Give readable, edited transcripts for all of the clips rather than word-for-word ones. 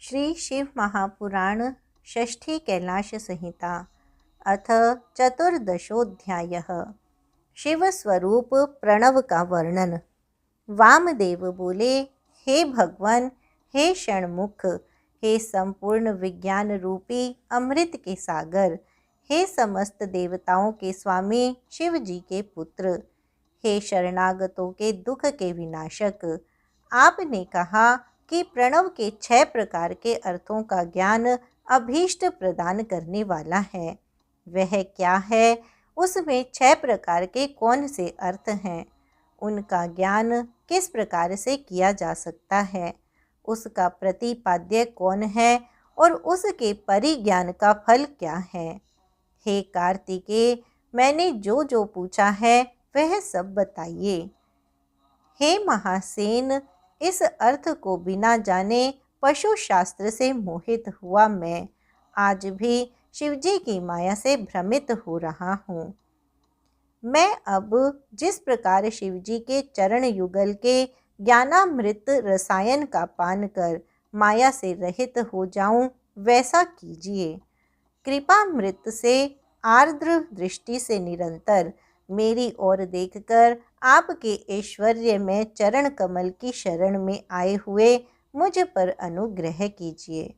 श्री शिव महापुराण षष्ठी कैलाश संहिता अथ चतुर्दशोऽध्यायः। शिव स्वरूप प्रणव का वर्णन। वामदेव बोले, हे भगवान, हे षण्मुख, हे संपूर्ण विज्ञान रूपी अमृत के सागर, हे समस्त देवताओं के स्वामी शिव जी के पुत्र, हे शरणागतों के दुख के विनाशक, आपने कहा कि प्रणव के 6 प्रकार के अर्थों का ज्ञान अभीष्ट प्रदान करने वाला है। वह क्या है? उसमें 6 प्रकार के कौन से अर्थ हैं? उनका ज्ञान किस प्रकार से किया जा सकता है? उसका प्रतिपाद्य कौन है और उसके परिज्ञान का फल क्या है? हे कार्तिकेय, मैंने जो जो पूछा है वह सब बताइए। हे महासेन, इस अर्थ को बिना जाने पशु शास्त्र से मोहित हुआ मैं आज भी शिवजी की माया से भ्रमित हो रहा हूँ। मैं अब जिस प्रकार शिवजी के चरण युगल के ज्ञानामृत रसायन का पान कर माया से रहित हो जाऊं, वैसा कीजिए। कृपामृत से आर्द्र दृष्टि से निरंतर मेरी ओर देखकर आपके ऐश्वर्य में चरण कमल की शरण में आए हुए मुझ पर अनुग्रह कीजिए।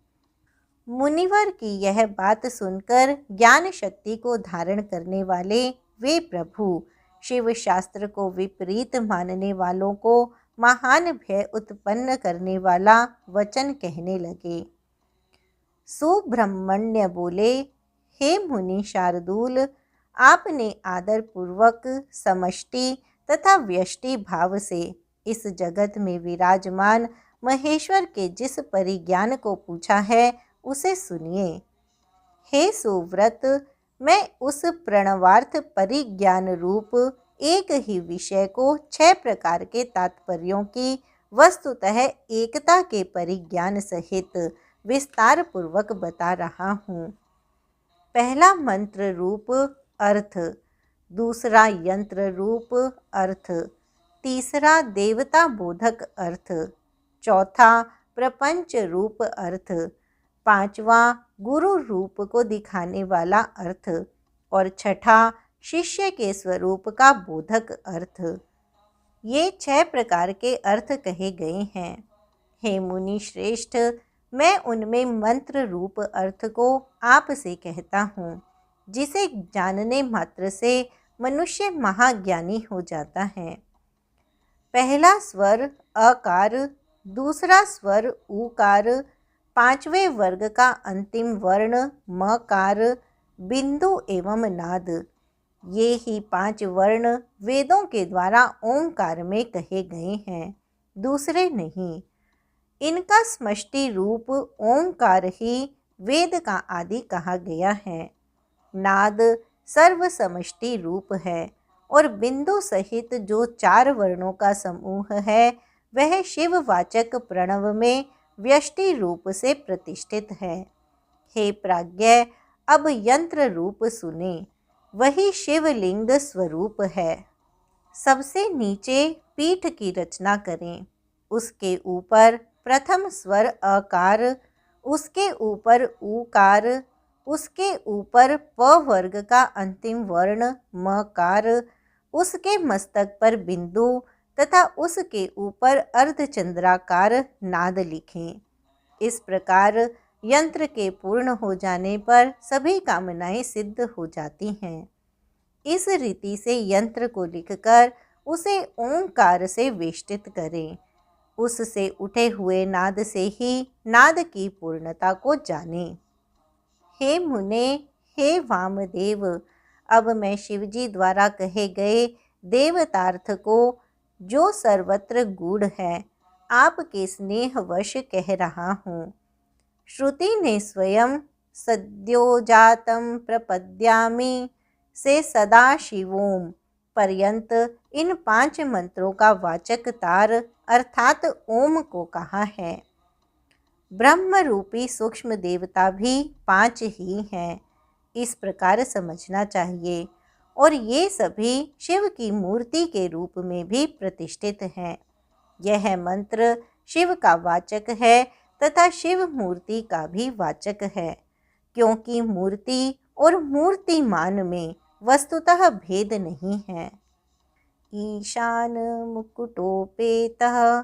मुनिवर की यह बात सुनकर ज्ञान शक्ति को धारण करने वाले वे प्रभु शिव शास्त्र को विपरीत मानने वालों को महान भय उत्पन्न करने वाला वचन कहने लगे। सुब्रह्मण्य बोले, हे मुनि शार्दूल, आपने आदर पूर्वक समष्टि तथा व्यष्टि भाव से इस जगत में विराजमान महेश्वर के जिस परिज्ञान को पूछा है उसे सुनिए। हे सुव्रत, मैं उस प्रणवार्थ परिज्ञान रूप एक ही विषय को 6 प्रकार के तात्पर्यों की वस्तुतः एकता के परिज्ञान सहित विस्तार पूर्वक बता रहा हूँ। पहला मंत्र रूप अर्थ, दूसरा यंत्र रूप अर्थ, तीसरा देवता बोधक अर्थ, चौथा प्रपंच रूप अर्थ, पांचवा गुरु रूप को दिखाने वाला अर्थ और छठा शिष्य के स्वरूप का बोधक अर्थ। ये 6 प्रकार के अर्थ कहे गए हैं। हे मुनि श्रेष्ठ, मैं उनमें मंत्र रूप अर्थ को आपसे कहता हूँ, जिसे जानने मात्र से मनुष्य महाज्ञानी हो जाता है। पहला स्वर अकार, दूसरा स्वर ऊकार, 5वें वर्ग का अंतिम वर्ण मकार, बिंदु एवं नाद। ये ही 5 वर्ण वेदों के द्वारा ओंकार में कहे गए हैं, दूसरे नहीं। इनका समष्टि रूप ओंकार ही वेद का आदि कहा गया है। नाद सर्व समष्टि रूप है और बिंदु सहित जो 4 वर्णों का समूह है वह शिववाचक प्रणव में व्यष्टि रूप से प्रतिष्ठित है। हे प्राज्ञ, अब यंत्र रूप सुने, वही शिवलिंग स्वरूप है। सबसे नीचे पीठ की रचना करें, उसके ऊपर प्रथम स्वर अकार, उसके ऊपर ऊकार, उसके ऊपर प वर्ग का अंतिम वर्ण मकार, उसके मस्तक पर बिंदु तथा उसके ऊपर अर्धचंद्राकार नाद लिखें। इस प्रकार यंत्र के पूर्ण हो जाने पर सभी कामनाएं सिद्ध हो जाती हैं। इस रीति से यंत्र को लिखकर उसे ओंकार से वेष्टित करें। उससे उठे हुए नाद से ही नाद की पूर्णता को जानें। हे मुने, हे वामदेव, अब मैं शिवजी द्वारा कहे गए देवतार्थ को, जो सर्वत्र गूढ़ है, आपके स्नेहवश कह रहा हूँ। श्रुति ने स्वयं सद्योजातं प्रपद्यामि से सदा शिवोम पर्यंत इन 5 मंत्रों का वाचक तार अर्थात ओम को कहा है। ब्रह्म रूपी सूक्ष्म देवता भी 5 ही हैं, इस प्रकार समझना चाहिए। और ये सभी शिव की मूर्ति के रूप में भी प्रतिष्ठित हैं। यह मंत्र शिव का वाचक है तथा शिव मूर्ति का भी वाचक है, क्योंकि मूर्ति और मूर्तिमान में वस्तुतः भेद नहीं है। ईशान मुकुटोपेतः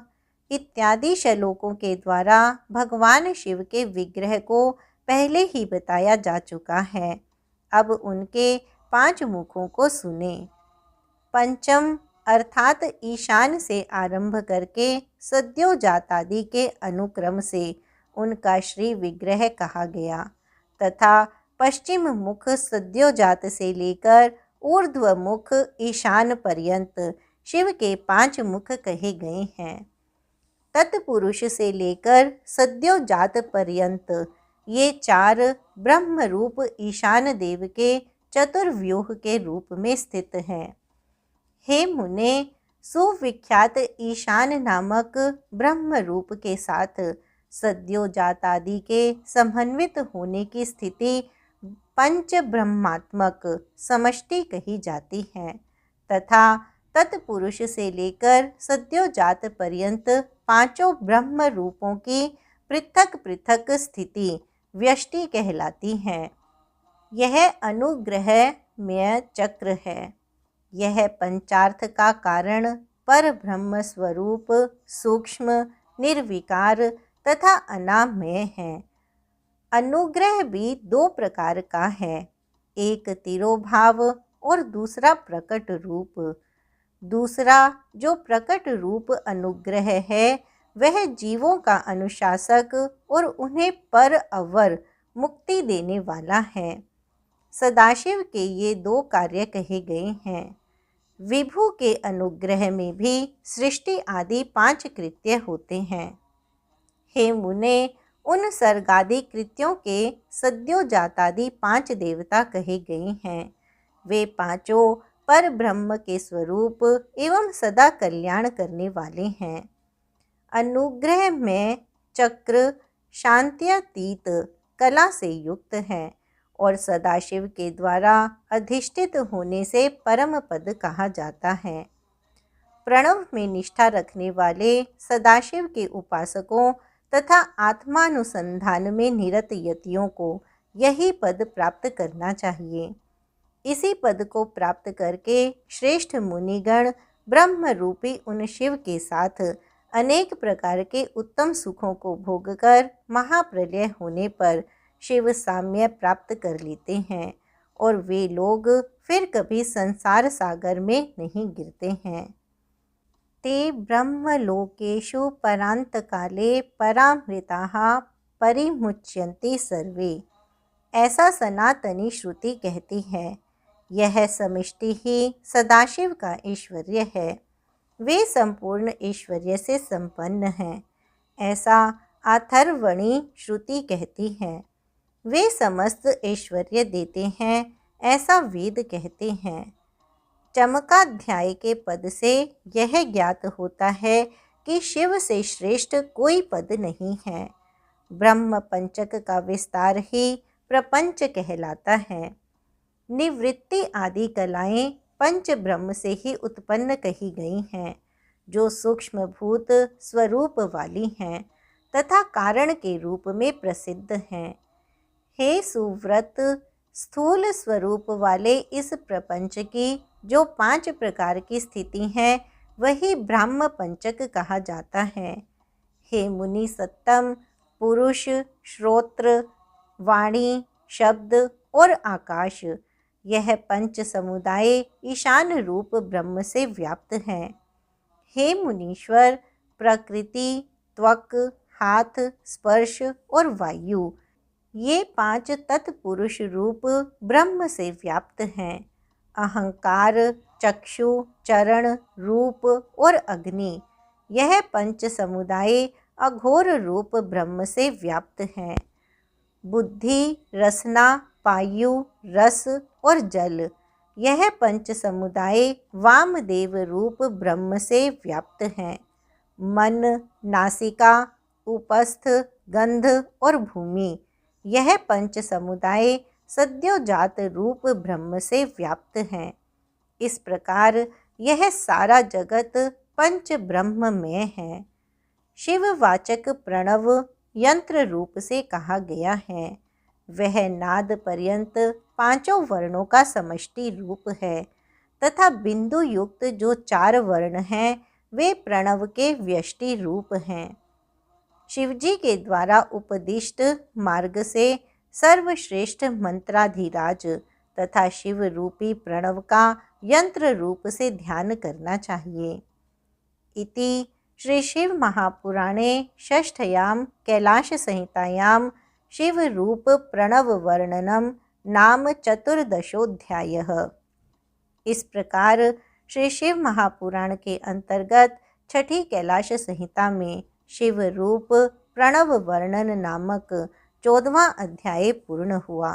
इत्यादि श्लोकों के द्वारा भगवान शिव के विग्रह को पहले ही बताया जा चुका है। अब उनके 5 मुखों को सुने। पंचम अर्थात ईशान से आरंभ करके सद्योजातादि के अनुक्रम से उनका श्री विग्रह कहा गया तथा पश्चिम मुख सद्योजात से लेकर ऊर्ध्व मुख ईशान पर्यंत शिव के 5 मुख कहे गए हैं। तत्पुरुष से लेकर सद्योजात पर्यंत ये 4 ब्रह्म रूप ईशान देव के चतुर्व्यूह के रूप में स्थित हैं। हे मुने, सुविख्यात ईशान नामक ब्रह्म रूप के साथ सद्योजातादि के समन्वित होने की स्थिति पंच ब्रह्मात्मक समष्टि कही जाती है तथा तत्पुरुष से लेकर सद्योजात पर्यंत 5 ब्रह्म रूपों की पृथक पृथक स्थिति व्यष्टि कहलाती है। यह अनुग्रहमय चक्र है। यह पंचार्थ का कारण पर ब्रह्म स्वरूप सूक्ष्म, निर्विकार तथा अनामय है। अनुग्रह भी 2 प्रकार का है, एक तिरोभाव और दूसरा प्रकट रूप। दूसरा जो प्रकट रूप अनुग्रह है वह जीवों का अनुशासक और उन्हें पर अवर मुक्ति देने वाला है। सदाशिव के ये 2 कार्य कहे गए हैं। विभु के अनुग्रह में भी सृष्टि आदि 5 कृत्य होते हैं। हे मुने, उन सर्गादि कृत्यों के सद्योजातादि 5 देवता कहे गए हैं। वे 5 पर ब्रह्म के स्वरूप एवं सदा कल्याण करने वाले हैं। अनुग्रह में चक्र शांत्यातीत कला से युक्त है और सदाशिव के द्वारा अधिष्ठित होने से परम पद कहा जाता है। प्रणव में निष्ठा रखने वाले सदाशिव के उपासकों तथा आत्मानुसंधान में निरत यतियों को यही पद प्राप्त करना चाहिए। इसी पद को प्राप्त करके श्रेष्ठ मुनिगण ब्रह्म रूपी उन शिव के साथ अनेक प्रकार के उत्तम सुखों को भोगकर महाप्रलय होने पर शिव साम्य प्राप्त कर लेते हैं और वे लोग फिर कभी संसार सागर में नहीं गिरते हैं। ते ब्रह्मलोकेषु परांतकाले परामृताः परिमुच्यन्ते सर्वे, ऐसा सनातनी श्रुति कहती है। यह समष्टि ही सदाशिव का ऐश्वर्य है। वे संपूर्ण ऐश्वर्य से संपन्न हैं, ऐसा अथर्वणी श्रुति कहती है। वे समस्त ऐश्वर्य देते हैं, ऐसा वेद कहते हैं। चमकाध्याय के पद से यह ज्ञात होता है कि शिव से श्रेष्ठ कोई पद नहीं है। ब्रह्म पंचक का विस्तार ही प्रपंच कहलाता है। निवृत्ति आदि कलाएं पंच ब्रह्म से ही उत्पन्न कही गई हैं, जो सूक्ष्म भूत स्वरूप वाली हैं तथा कारण के रूप में प्रसिद्ध हैं। हे सुव्रत, स्थूल स्वरूप वाले इस प्रपंच की जो 5 प्रकार की स्थिति है वही ब्रह्म पंचक कहा जाता है। हे मुनि सत्तम, पुरुष, श्रोत्र, वाणी, शब्द और आकाश, यह पंच समुदाय ईशान रूप ब्रह्म से व्याप्त हैं। हे मुनीश्वर, प्रकृति, त्वक, हाथ, स्पर्श और वायु, ये 5 तत्पुरुष रूप ब्रह्म से व्याप्त हैं। अहंकार, चक्षु, चरण, रूप और अग्नि, यह पंच समुदाय अघोर रूप ब्रह्म से व्याप्त हैं। बुद्धि, रसना, वायु, रस और जल, यह पंच समुदाय वामदेव रूप ब्रह्म से व्याप्त हैं। मन, नासिका, उपस्थ, गंध और भूमि, यह पंच समुदाय सद्योजात रूप ब्रह्म से व्याप्त हैं। इस प्रकार यह सारा जगत पंच ब्रह्म में है। शिववाचक प्रणव यंत्र रूप से कहा गया है। वह नाद पर्यंत पांचों वर्णों का समष्टि रूप है तथा बिंदु युक्त जो 4 वर्ण हैं वे प्रणव के व्यष्टि रूप हैं। शिवजी के द्वारा उपदिष्ट मार्ग से सर्वश्रेष्ठ मंत्राधिराज तथा शिव रूपी प्रणव का यंत्र रूप से ध्यान करना चाहिए। इति श्री शिव महापुराणे षष्ठयां कैलाश संहितायां शिव रूप प्रणव वर्णनम नाम चतुर्दशोऽध्यायः। इस प्रकार श्री शिव महापुराण के अंतर्गत छठी कैलाश संहिता में शिव रूप प्रणव वर्णन नामक 14वां अध्याय पूर्ण हुआ।